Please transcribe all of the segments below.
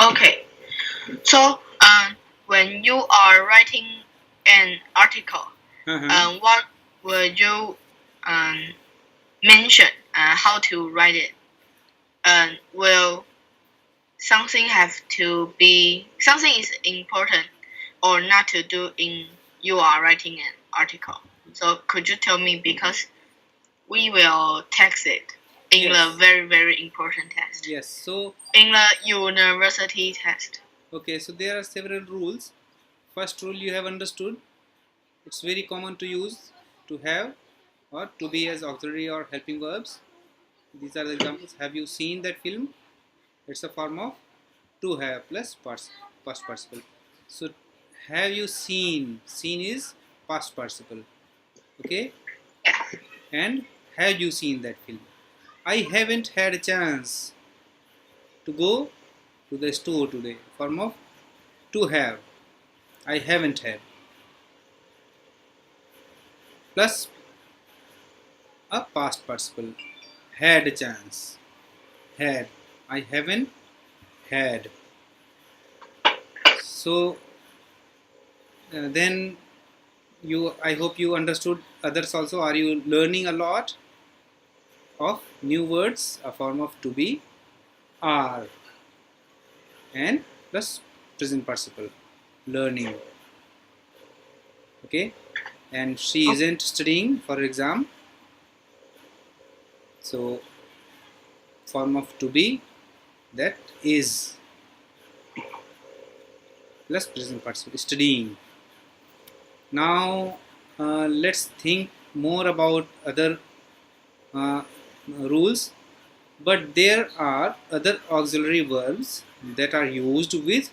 Okay. So, when you are writing an article, Uh-huh. what will you um, mention? How to write it? Will something have to be something is important or not to do in you are writing an article? So, could you tell me because we will text it in the Yes. very important test Yes. So, in the university test? okay. So there are several rules. First rule you have understood. It's very common to use to have or to be as auxiliary or helping verbs. These are the examples. Have you seen that film? It's a form of to have plus past participle. So, have you seen? Seen is past participle. Okay. Yeah. And have you seen that film? I haven't had a chance to go to the store today. Form of to have. I haven't had. Plus a past participle. Had a chance. Had. I haven't had. So then you. I hope you understood others also. Are you learning a lot of new words? A form of to be, are, and plus present participle. Learning. Okay. And she isn't studying for exam. So form of to be, that is plus present participle, studying. Now let's think more about other uh, rules. But there are other auxiliary verbs that are used with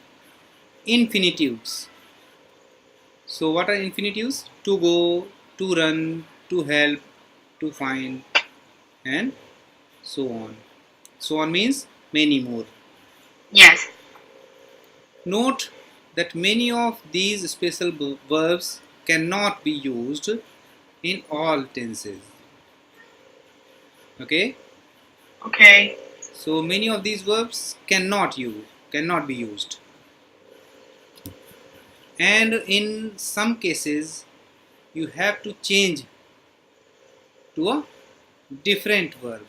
infinitives. So what are infinitives? To go, to run, to help, to find, and so on. So on means many more. Yes. Note that many of these special verbs cannot be used in all tenses. Okay, Okay. so many of these verbs cannot be used, and in some cases you have to change to a different verb.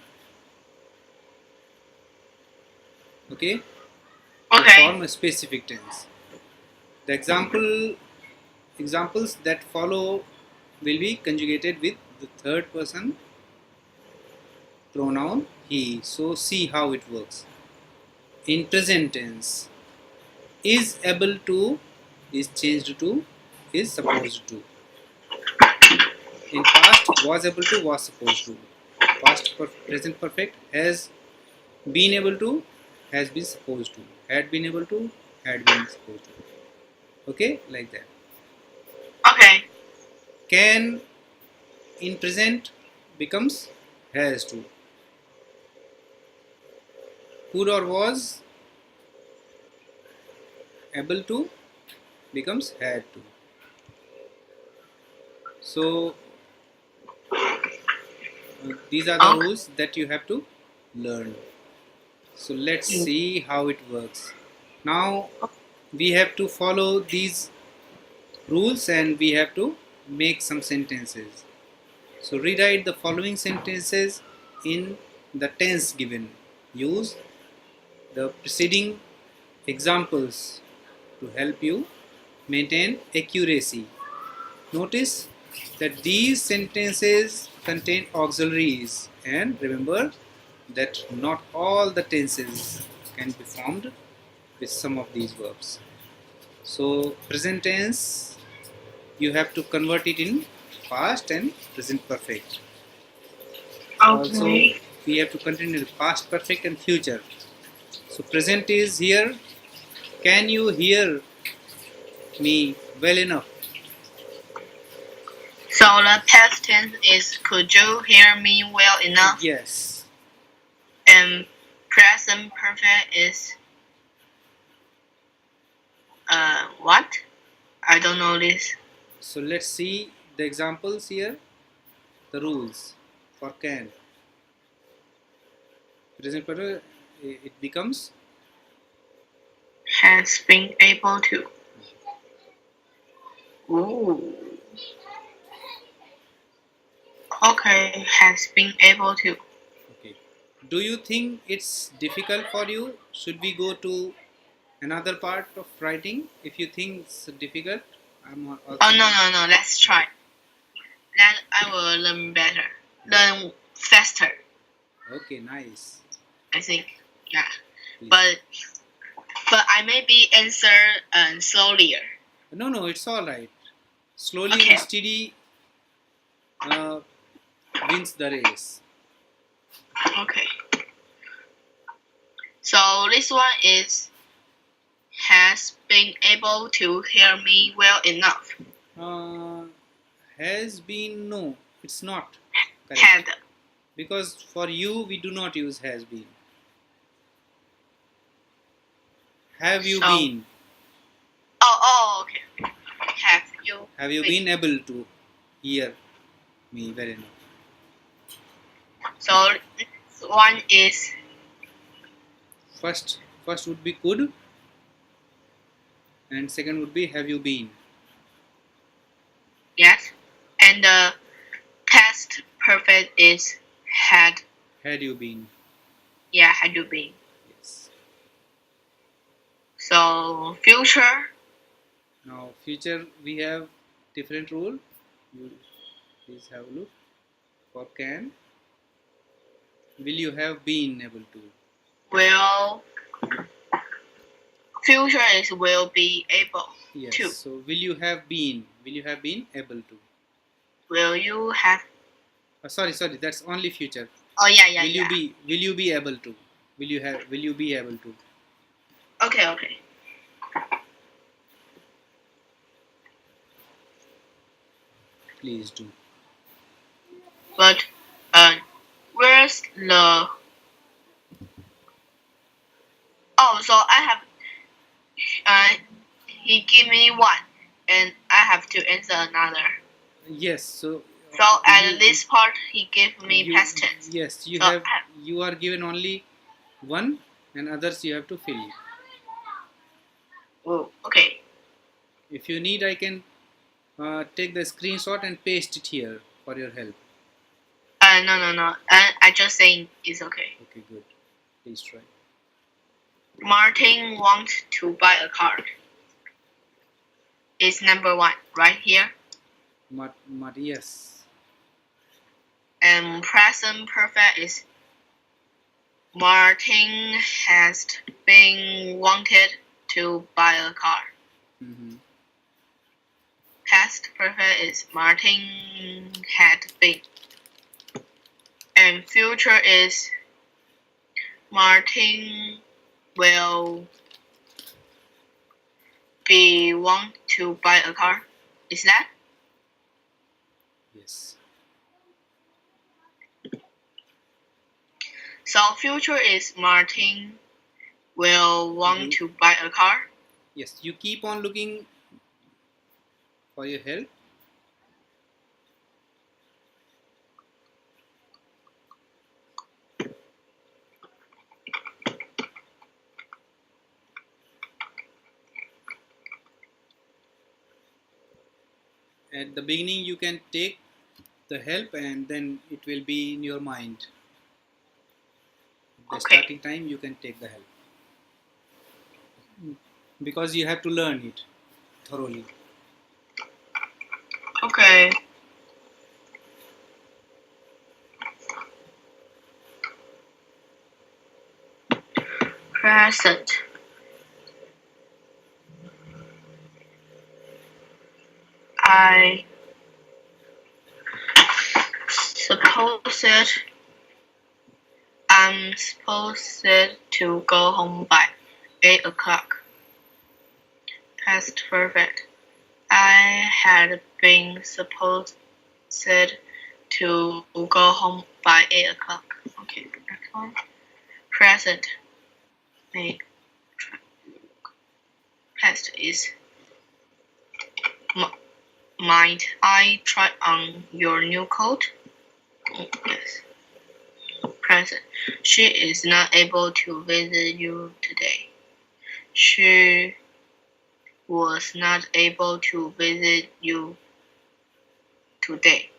Okay, to Okay. form a specific tense. The examples that follow will be conjugated with the third person pronoun he. So see how it works. In present tense, is able to is changed to is supposed to. In past, was able to was supposed to. Present perfect, has been able to has been supposed to. Had been able to had been supposed to. Okay, like that. Okay. Can in present becomes has to. Could or was able to becomes had to. So these are the Okay. rules that you have to learn. So let's see how it works. Now we have to follow these rules and we have to make some sentences. So rewrite the following sentences in the tense given. Use the preceding examples to help you maintain accuracy. Notice that these sentences contain auxiliaries, and remember that not all the tenses can be formed with some of these verbs. So present tense, you have to convert it in past and present perfect. Also Okay. we have to continue past perfect and future. So present is here. Can you hear me well enough? So the past tense is could you hear me well enough? Yes. And present perfect is what? I don't know this. So let's see the examples here. The rules for can. Present perfect, it becomes has been able to. Ooh. Okay, has been able to. Okay. Do you think it's difficult for you? Should we go to another part of writing? If you think it's difficult, I'm also. Oh no, let's try. Then I will learn better. Learn faster, Okay, nice. I think. Yeah. Please. But I maybe answer slowly. No, it's all right. Slowly Okay. and steady wins the race. Okay. So this one is has been able to hear me well enough. Has been, no, it's not correct. Had. Because for you we do not use has been. Have you So- been? Okay. Have you been able to hear me well enough? So this one is First would be could, and second would be have you been. yes, and the past perfect is had. Had you been? Yeah, had you been. Yes. So future. Now future we have different rule. You please have a look. For can, will you have been able to? Will. Future is will be able. Yes. To. So will you have been? Will you have been able to? Will you have? Sorry. That's only future. Oh yeah. Will you be able to? Will you be able to? Okay. Please do. But where's the? Oh, so I have. He give me one, and I have to answer another. Yes. So. So at this part, he gave me past tense. Yes, you So have. You are given only one, and others you have to fill. Oh, okay. If you need, I can take the screenshot and paste it here for your help. No. I just saying it's okay. Okay, good. Please try. Martin wants to buy a car. It's number one right here. Yes. And present perfect is Martin has been wanted to buy a car. Mm-hmm. Past perfect is Martin had been. And future is Martin will be want to buy a car. Is that? Yes. So future is Martin will want to buy a car. Yes, you keep on looking for your help. At the beginning you can take the help and then it will be in your mind. At the starting time you can take the help. Because you have to learn it thoroughly. Okay. Present. I I'm supposed to go home by 8 o'clock. Past perfect. I had been supposed to go home by 8 o'clock. Okay, next one. Present. Past is might I try on your new coat? Yes. Present. She is not able to visit you today. she was not able to visit you today.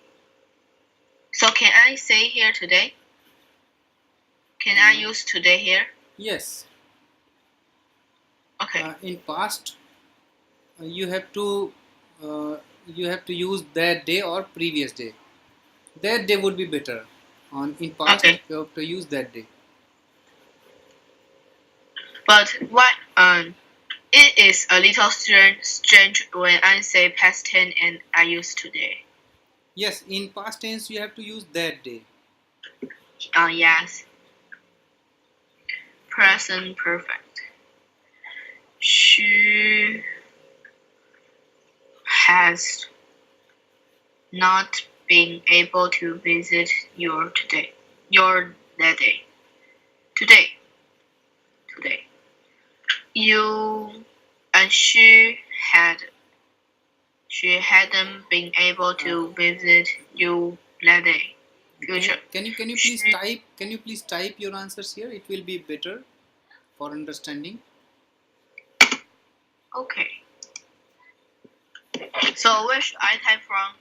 So can I say here today? Can I use today here? Yes. Okay. In past, you have to use that day or previous day. That day would be better. In past, Okay. you have to use that day. But what it is a little strange when I say past tense and I use today. Yes, in past tense you have to use that day. Yes. Present perfect. She has not been able to visit your today. Your that day. Today. Today. You and she hadn't been able to visit you that day. Future. Can you please She, type? Can you please type your answers here? It will be better for understanding. okay. So where should I type from?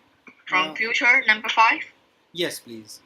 From future number 5? Yes, please.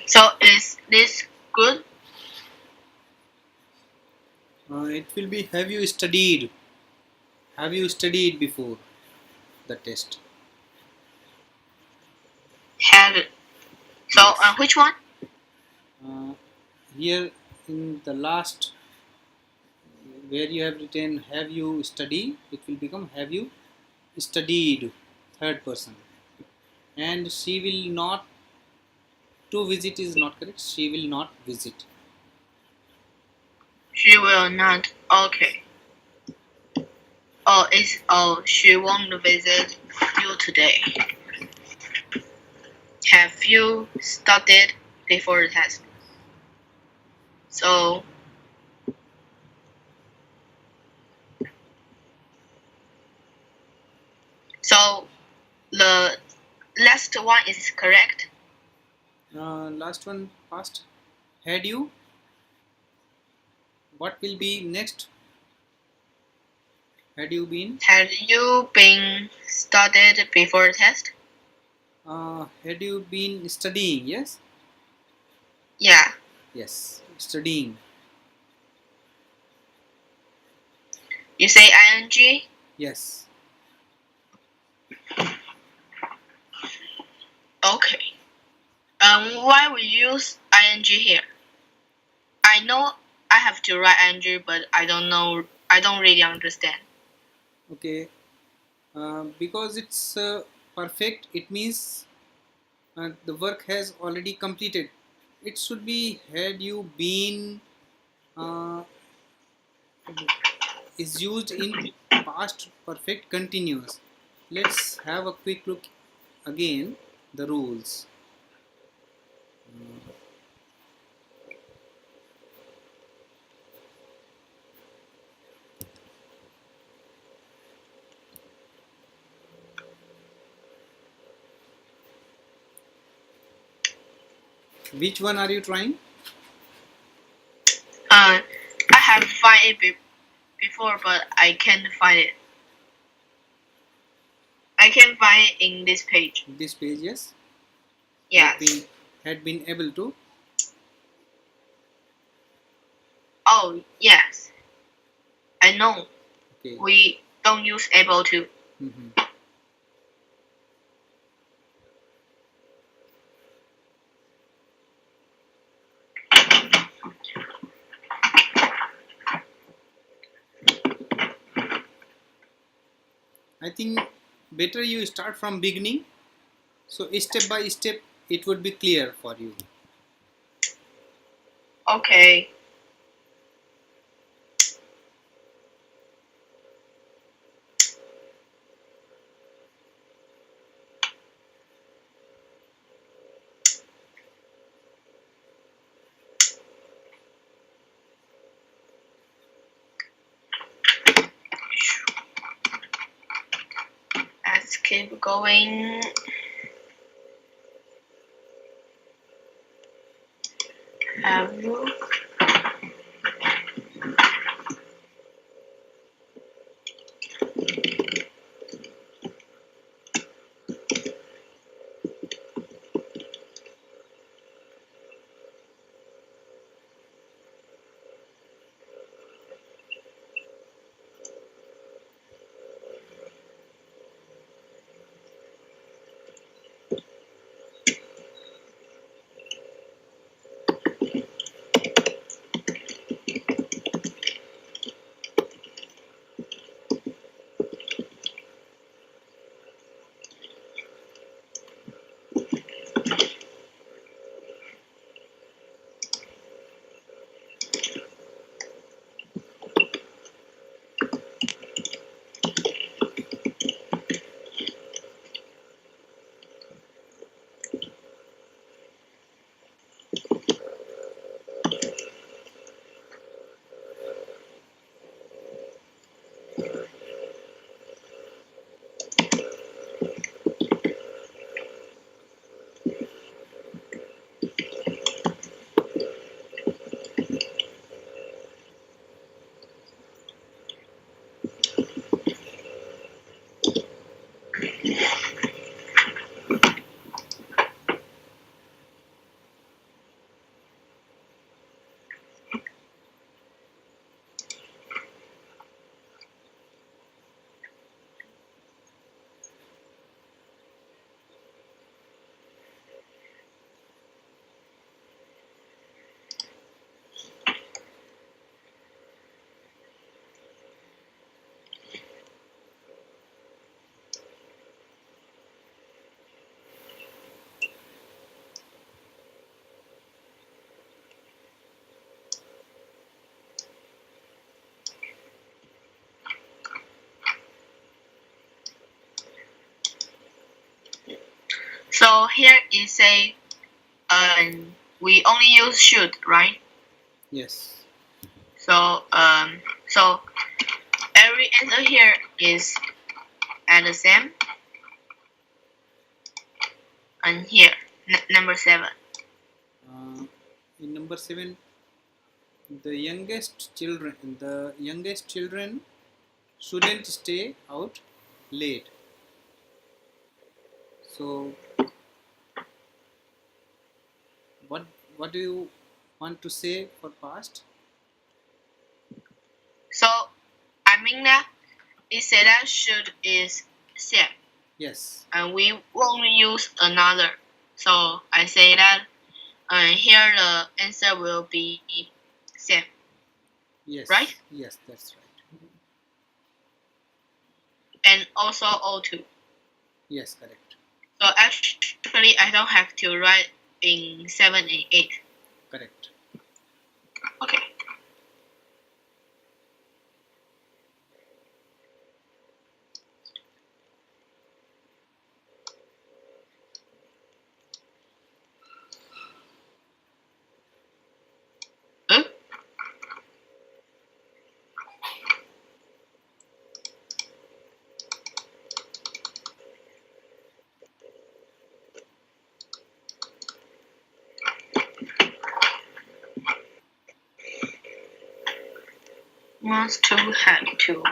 So is this good? It will be have you studied? Have you studied before the test? Have it. So Yes. which one? Uh, Here in the last where you have written have you studied, it will become have you studied. third person. And she will not, to visit is not correct. She will not visit. She will not. Okay. She won't visit you today. Have you studied before the test? So the last one is correct. Last one past. Had you? What will be next? Had you been? Had you been studied before the test? Had you been studying? Yes. Yeah. Yes. Studying. You say ing? Yes. Okay. Why we use ing here? I know I have to write ing, but I don't know. I don't really understand. Okay. Because it's perfect, it means the work has already completed. It should be had you been uh, is used in past perfect continuous. Let's have a quick look again the rules. Which one are you trying? I have find it before, but I can't find it. I can find it in this page. This page, yes. Yes. Had been able to. Oh, yes. I know. Okay. We don't use able to. Mm-hmm. I think better you start from beginning, so step by step it would be clear for you. Okay. Let's keep going. Have you? So here it say we only use should, right? Yes. So so every answer here is at the same. And here number 7. In number 7, the youngest children shouldn't stay out late. So what what do you want to say for past? So I mean that it said that should is same, Yes. and we won't use another. So I say that here the answer will be same. Yes. Right? Yes, that's right. And also O2. Yes, correct. So actually I don't have to write in 7 and 8. Correct. Okay. Hmm? Must to have to.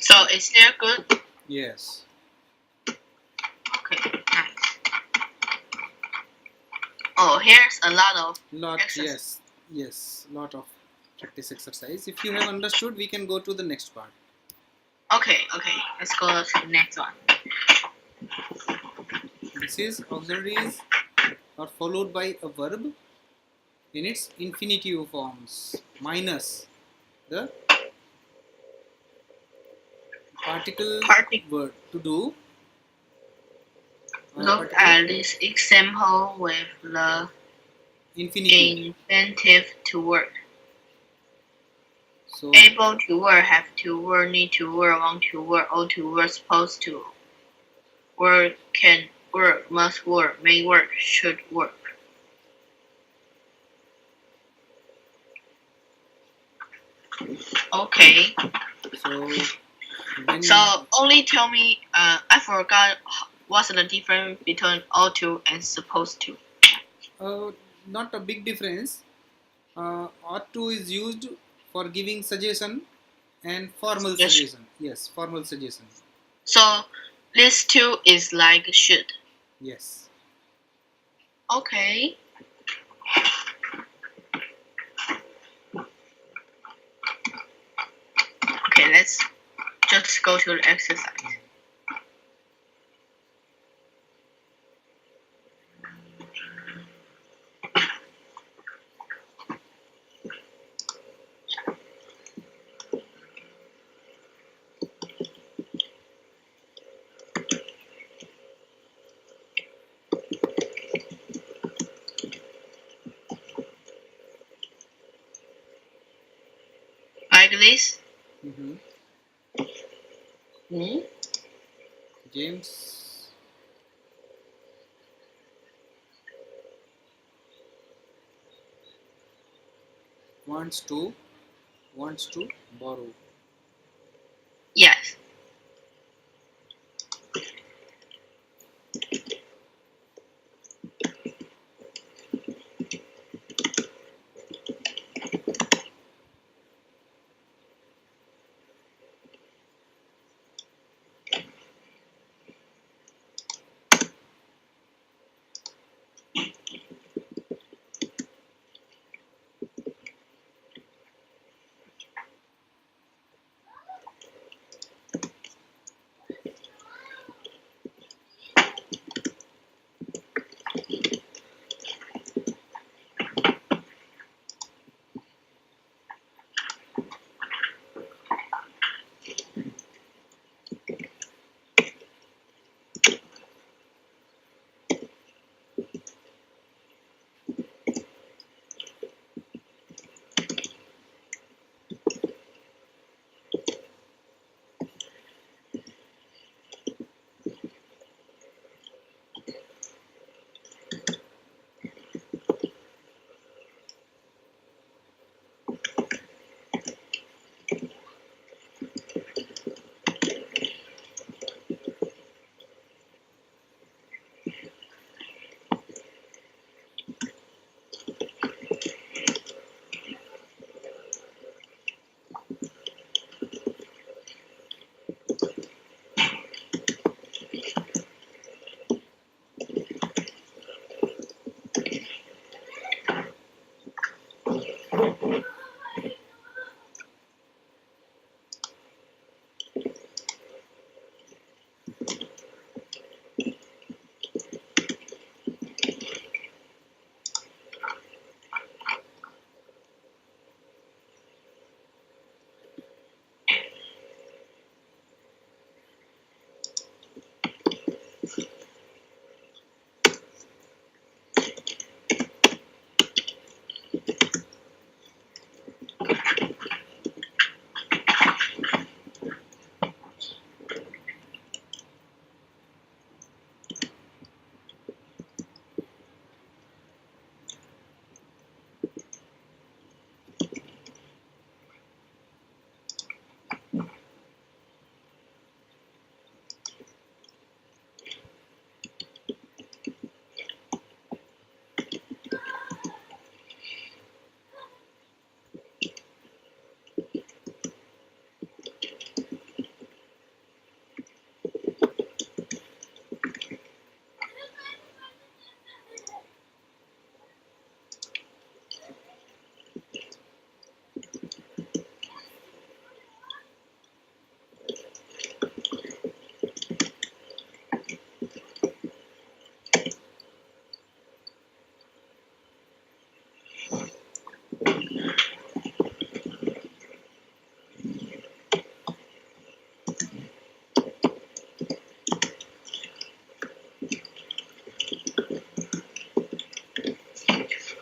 So is there good? Yes. Okay, nice. Oh, here's a lot of Yes. exercise. Yes. Lot of practice exercise. If you have understood, we can go to the next part. Okay, let's go to the next one. This is auxiliaries are followed by a verb in its infinitive forms minus the particle word to do. Look at this example with the infinitive to work. So able to work, have to work, need to work, want to work, ought to work, supposed to work, can work, must work, may work, should work. Okay. So when So only tell me. I forgot what's the difference between ought to and supposed to. not a big difference. Ought to is used for giving suggestion and formal Yes. suggestion. Yes, formal suggestion. So this two is like should. Yes. Okay. Okay. Let's just go to the exercise. Like this. Mm-hmm. Hmm? James wants to borrow. Yes.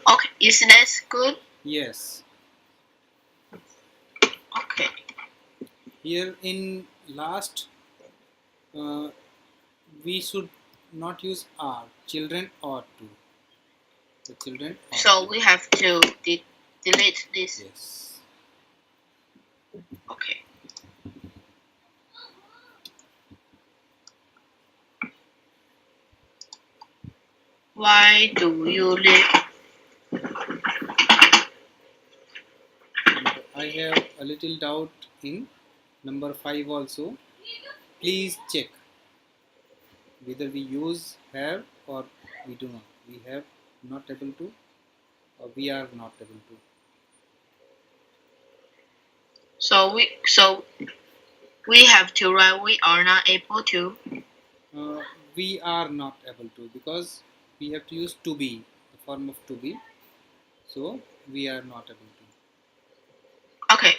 Okay. Is that good? Yes. Okay. Here in last, uh, we should not use are. Children ought to. The children ought So to. we have to delete this. Yes. Okay. Why do you live? I have a little doubt in number 5 also. Please check whether we use have or we do not. We have not able to or we are not able to. So we have to write we are not able to. Uh, we are not able to because we have to use to be, the form of to be. So we are not able to. Okay.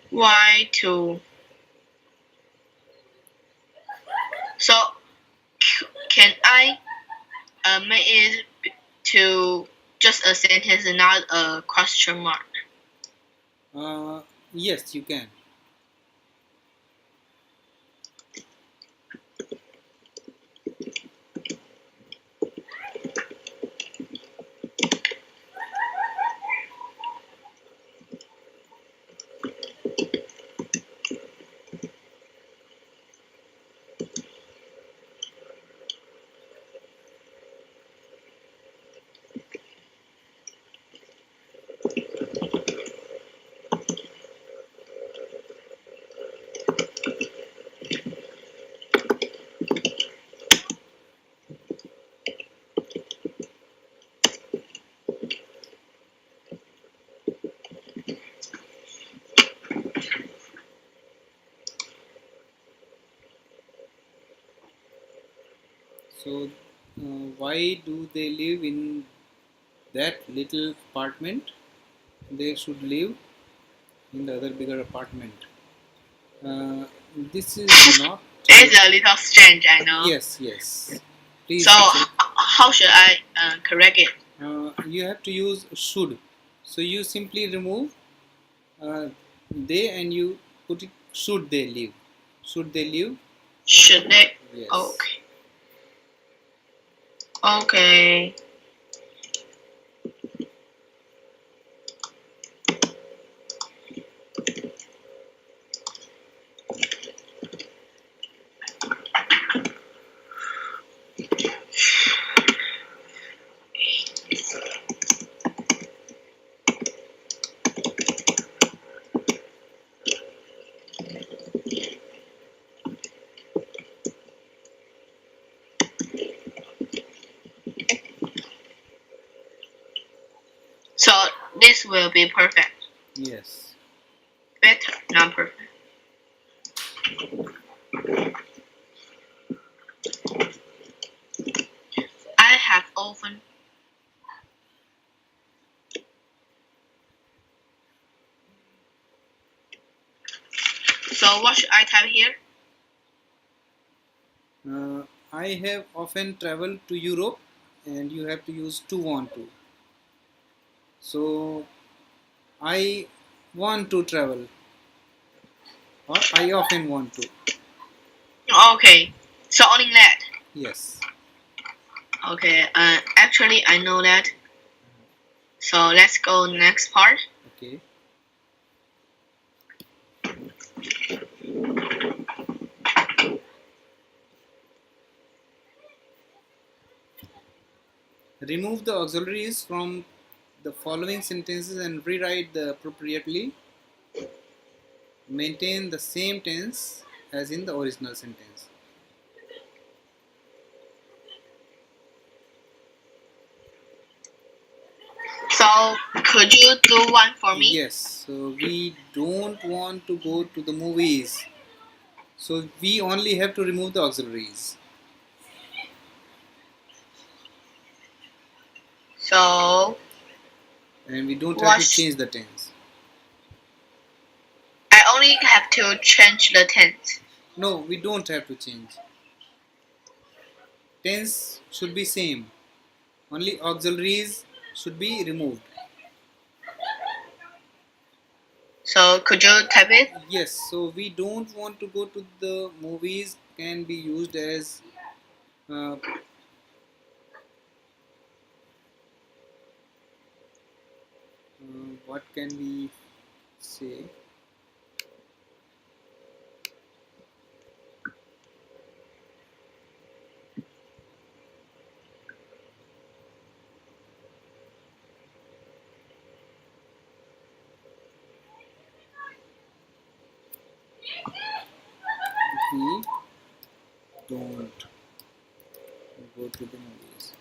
Why to? So can I make it to just a sentence, not a question mark? Yes, you can. So why do they live in that little apartment? They should live in the other bigger apartment. Uh, this is not. It's a little strange, I know. Yes, yes. So Please check. how should I correct it? You have to use should. So you simply remove they and you put it should they live. Should they live? Should they? Yes. Okay. Okay. So this will be perfect. Yes. Better, not perfect. I have often. So what should I type here? I have often traveled to Europe and you have to use to want to. So I want to travel or I often want to. Okay. So only that. Yes. Okay. Actually, I know that. So let's go next part. Okay. Remove the auxiliaries from the following sentences and rewrite the appropriately. Maintain the same tense as in the original sentence. So could you do one for me? Yes, so we don't want to go to the movies. So we only have to remove the auxiliaries. So And we don't have what? to change the tense. I only have to change the tense. No, we don't have to change. Tense should be same. Only auxiliaries should be removed. So could you type it? Yes, so we don't want to go to the movies can be used as uh, what can we say? We don't go to the movies.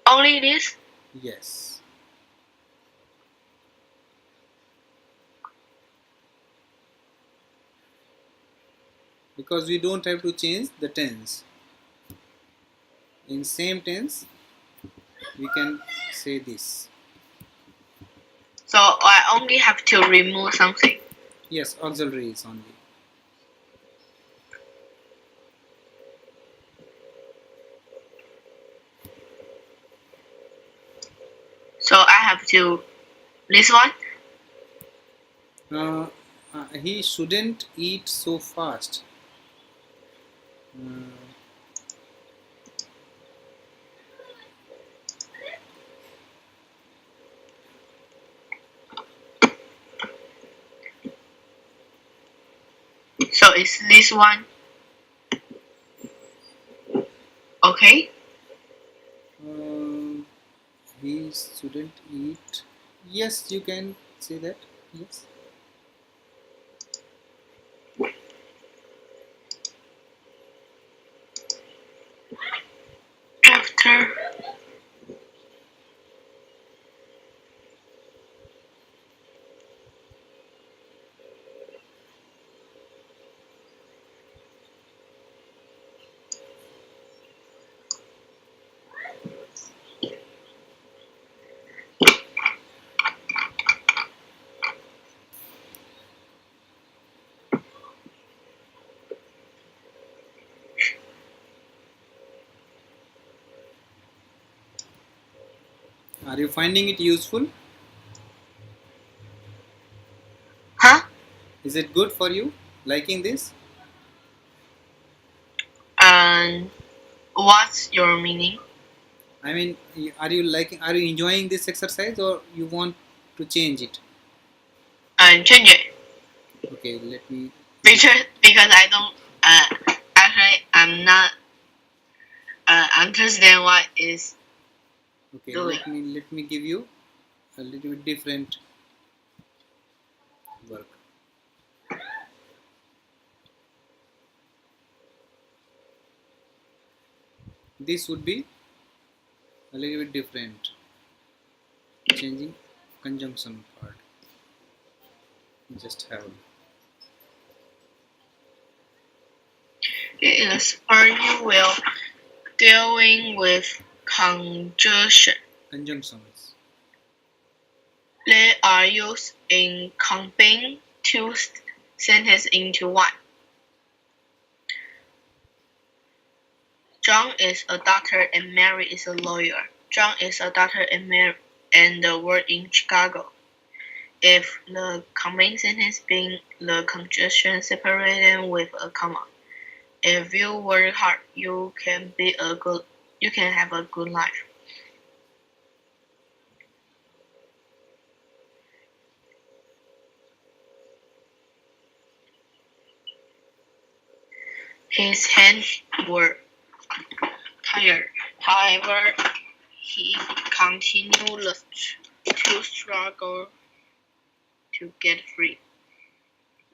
Only this? Yes, because we don't have to change the tense. In same tense, we can say this. So I only have to remove something. Yes, auxiliaries only. So I have to this one. He shouldn't eat so fast. Uh, So it's this one. Okay. he shouldn't eat. Yes, you can say that. Yes. After Are you finding it useful? huh? Is it good for you? Liking this? And what's your meaning? I mean, are you liking? Are you enjoying this exercise, or you want to change it? And change it. Okay, let me. Because I don't actually I'm not understand what is Okay, doing. let me give you a little bit different work. This would be a little bit different. Changing conjunction part. Just have It is very well dealing with conjunction. conjunctions. They are used in combining two sentences into one. John is a doctor and Mary is a lawyer. John is a doctor and Mary and work in Chicago. If the combined sentence being the conjunction separated with a comma. If you work hard, you can have a good life. His hands were tired. However, he continued to struggle to get free.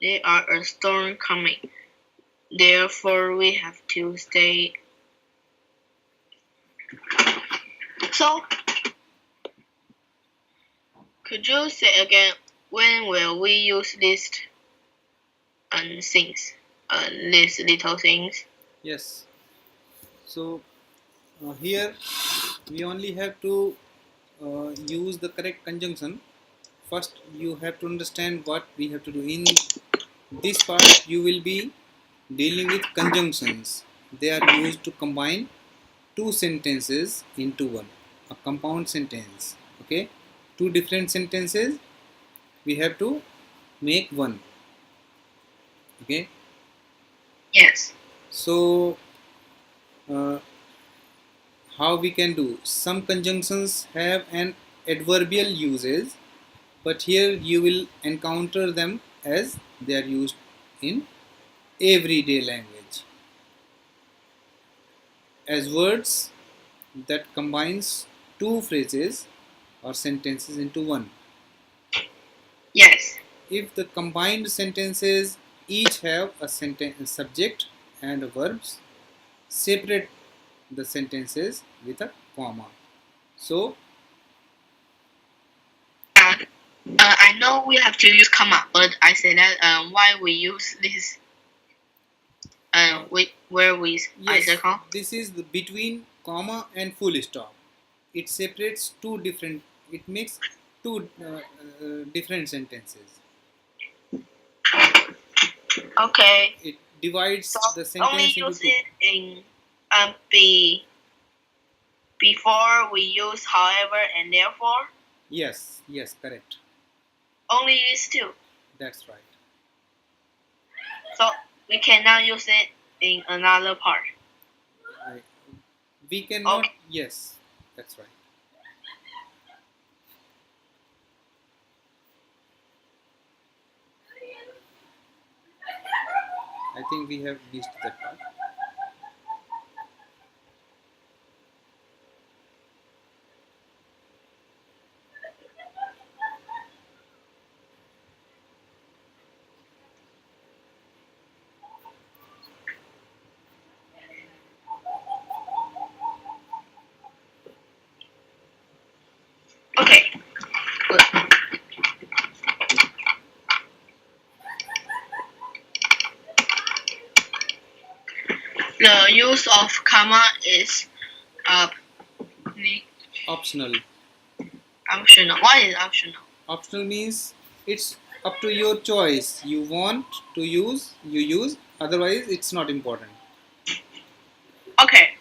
There are a storm coming. Therefore, we have to stay. So, could you say again, when will we use these things, these little things? Yes. So here we only have to use the correct conjunction. First, you have to understand what we have to do. In this part, you will be dealing with conjunctions. they are used to combine two sentences into one, a compound sentence. Okay, two different sentences we have to make one. Okay, Yes. so how we can do, some conjunctions have an adverbial uses, but here you will encounter them as they are used in everyday language as words that combines two phrases or sentences into one. Yes. If the combined sentences each have a sentence, subject and a verbs, separate the sentences with a comma. So Uh, I know we have to use comma, but I said that why we use this where we yes, circle. this is the between comma and full stop. It separates two different. It makes two different sentences. Okay. It divides So the only sentence into use two. it in before we use however and therefore. Yes, yes, correct. Only these two. That's right. So we cannot use it in another part. We cannot. Okay. Yes, that's right. I think we have missed that part. Okay. Good. The use of comma is Optional. optional. Why is it optional? Optional means it's up to your choice. You want to use, you use. Otherwise, it's not important. Okay.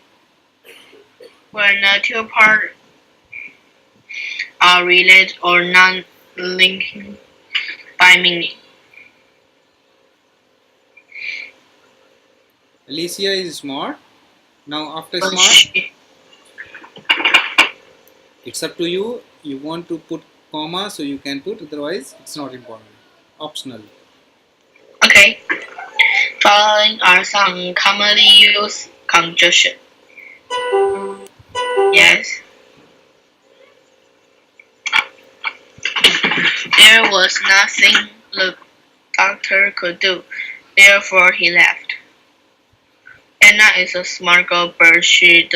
When the two parts are related or non-linking by meaning. Alicia is smart. Now, after But smart, it's up to you. You want to put comma, so you can put. Otherwise, it's not important. Optional. Okay. Following are some commonly used conjunction. Yes. There was nothing the doctor could do, therefore he left. Anna is a smart girl, but she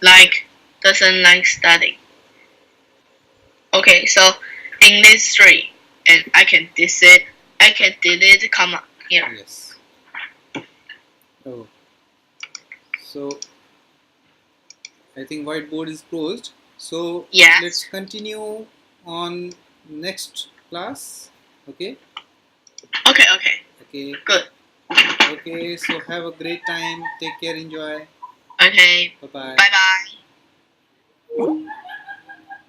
like doesn't like studying. Okay, so in these three, and I can delete comma here. Yes. Oh. So, I think whiteboard is closed. So, Yes. let's continue on next class. Okay. Okay. Good. Okay, so have a great time. Take care. Enjoy. Okay. Bye bye. Bye bye.